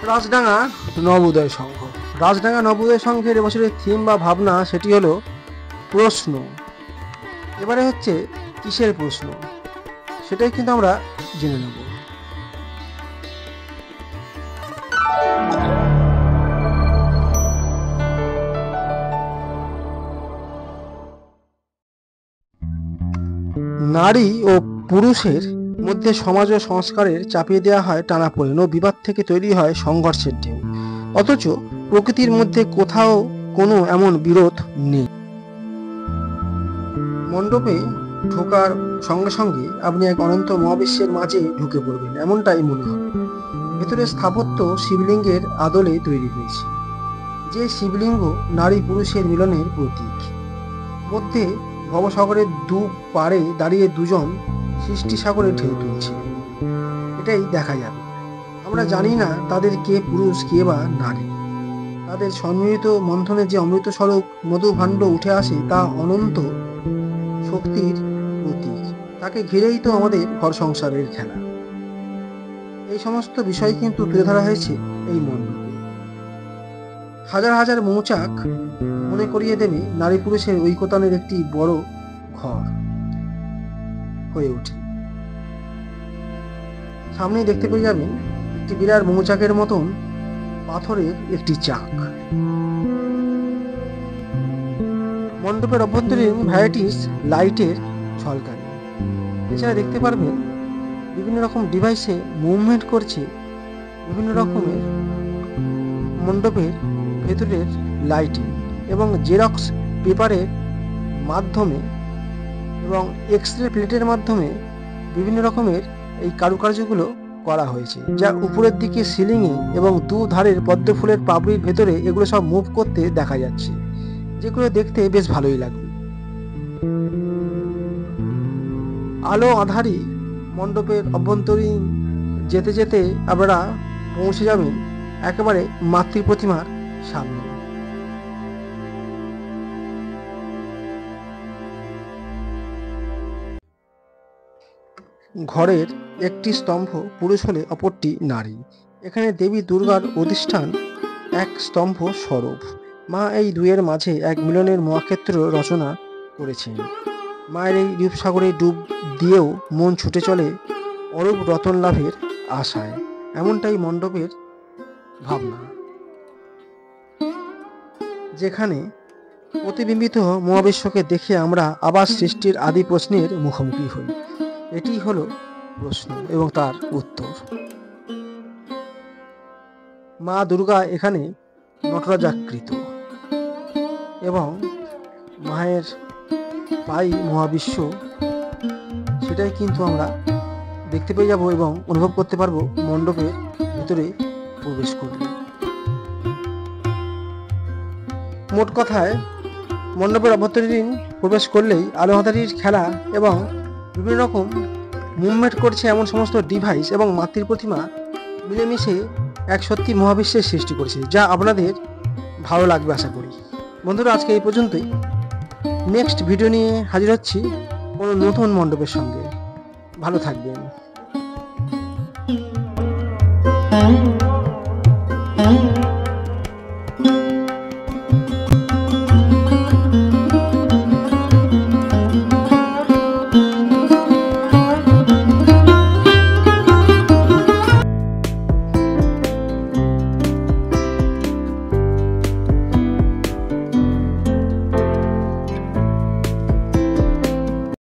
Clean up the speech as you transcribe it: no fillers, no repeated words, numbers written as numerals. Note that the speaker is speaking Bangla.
রাজডাঙ্গা নবোদয় সংঘ। রাজডাঙ্গা নবোদয় সংঘের এবছরের থিম বা ভাবনা সেটি হলো প্রশ্ন। এবারে হচ্ছে কিসের প্রশ্ন সেটাই কিন্তু আমরা জেনে নেব। নারী ও পুরুষের মধ্যে সমাজ ও সংস্কারের চাপিয়ে দেওয়া হয় টানাপোড়েন ও বিবাদ থেকে তৈরি হয় সংঘর্ষের ঢেউ, অথচ প্রকৃতির মধ্যে কোথাও কোনো এমন বিরোধ নেই। মণ্ডপে ঢোকার সঙ্গে সঙ্গে আপনি এক অনন্ত মহাবিশ্বের মাঝে ঢুকে পড়বেন এমনটাই মনে হবে। ভেতরে স্থাপত্য শিবলিঙ্গের আদলে তৈরি হয়েছে, যে শিবলিঙ্গ নারী পুরুষের মিলনের প্রতীক। মধ্যে ভবসাগরের দু পাড়ে দাঁড়িয়ে দুজন সৃষ্টি সাগরে ঢেউ তুলছে, এটাই দেখা যাবে। আমরা জানি না তাদের কে পুরুষ কে বা নারী। তাদের সম্মিলিত মন্থনে যে অমৃত স্বরূপ মধুভাণ্ড উঠে আসে তা অনন্ত শক্তির প্রতীক। তাকে ঘিরেই তো আমাদের ঘর সংসারের খেলা। এই সমস্ত বিষয় কিন্তু তুলে ধরা হয়েছে এই মণ্ডপে। হাজার হাজার মৌচাক মনে করিয়ে দেবে নারী পুরুষের ঐকতানের একটি বড় ঘর হয়ে ওঠে। সামনেই দেখতে পেয়ে যাবেন একটি বিরাট মৌচাকের মতন পাথরের একটি চাক। মণ্ডপের অভ্যন্তরীণ ভ্যারাইটিস লাইটের ঝলকানি। এছাড়া দেখতে পারবেন বিভিন্ন রকম ডিভাইসে মুভমেন্ট করছে বিভিন্ন রকমের মণ্ডপের ভেতরের লাইটিং এবং জেরক্স পেপারের মাধ্যমে এবং এক্সরে প্লেটের মাধ্যমে বিভিন্ন রকমের এই কারুকার্যগুলো করা হয়েছে, যা উপরের দিকে সিলিংয়ে এবং দু ধারের পদ্ম ফুলের পাপড়ির ভেতরে এগুলো সব মুভ করতে দেখা যাচ্ছে, যেগুলো দেখতে বেশ ভালোই লাগবে। আলো আঁধারি মণ্ডপের অভ্যন্তরীণ যেতে যেতে আপনারা পৌঁছে যাবেন একেবারে মাতৃ প্রতিমার সামনে। ঘরের একটি স্তম্ভ পুরুষ হলে অপরটি নারী। এখানে দেবী দুর্গার অধিষ্ঠান এক স্তম্ভ স্বরূপ। মা এই দুয়ের মাঝে এক মিলনের মহাক্ষেত্র রচনা করেছেন। মায়ের এই রূপসাগরে ডুব দিয়েও মন ছুটে চলে অরূপ রতন লাভের আশায়, এমনটাই মণ্ডপের ভাবনা, যেখানে প্রতিবিম্বিত মহাবিশ্বকে দেখে আমরা আবার সৃষ্টির আদি প্রশ্নের মুখোমুখি হই। এটি হলো প্রশ্ন এবং তার উত্তর। মা দুর্গা এখানে নটরাজাকৃত এবং মায়ের পাই মহাবিশ্ব, সেটাই কিন্তু আমরা দেখতে পেয়ে যাব এবং অনুভব করতে পারবো মণ্ডপের ভিতরে প্রবেশ করলে। মোট কথায় মণ্ডপের অভ্যন্তরীণ প্রবেশ করলেই আলো আঁধারির খেলা এবং বিভিন্ন রকম মুভমেন্ট করছে এমন সমস্ত ডিভাইস এবং মাতৃ প্রতিমা মিলেমিশে এক সত্যি মহাবিশ্বের সৃষ্টি করেছে, যা আপনাদের ভালো লাগবে আশা করি। বন্ধুরা, আজকে এই পর্যন্তই। নেক্সট ভিডিও নিয়ে হাজির হচ্ছি কোনো নতুন মণ্ডপের সঙ্গে। ভালো থাকবেন।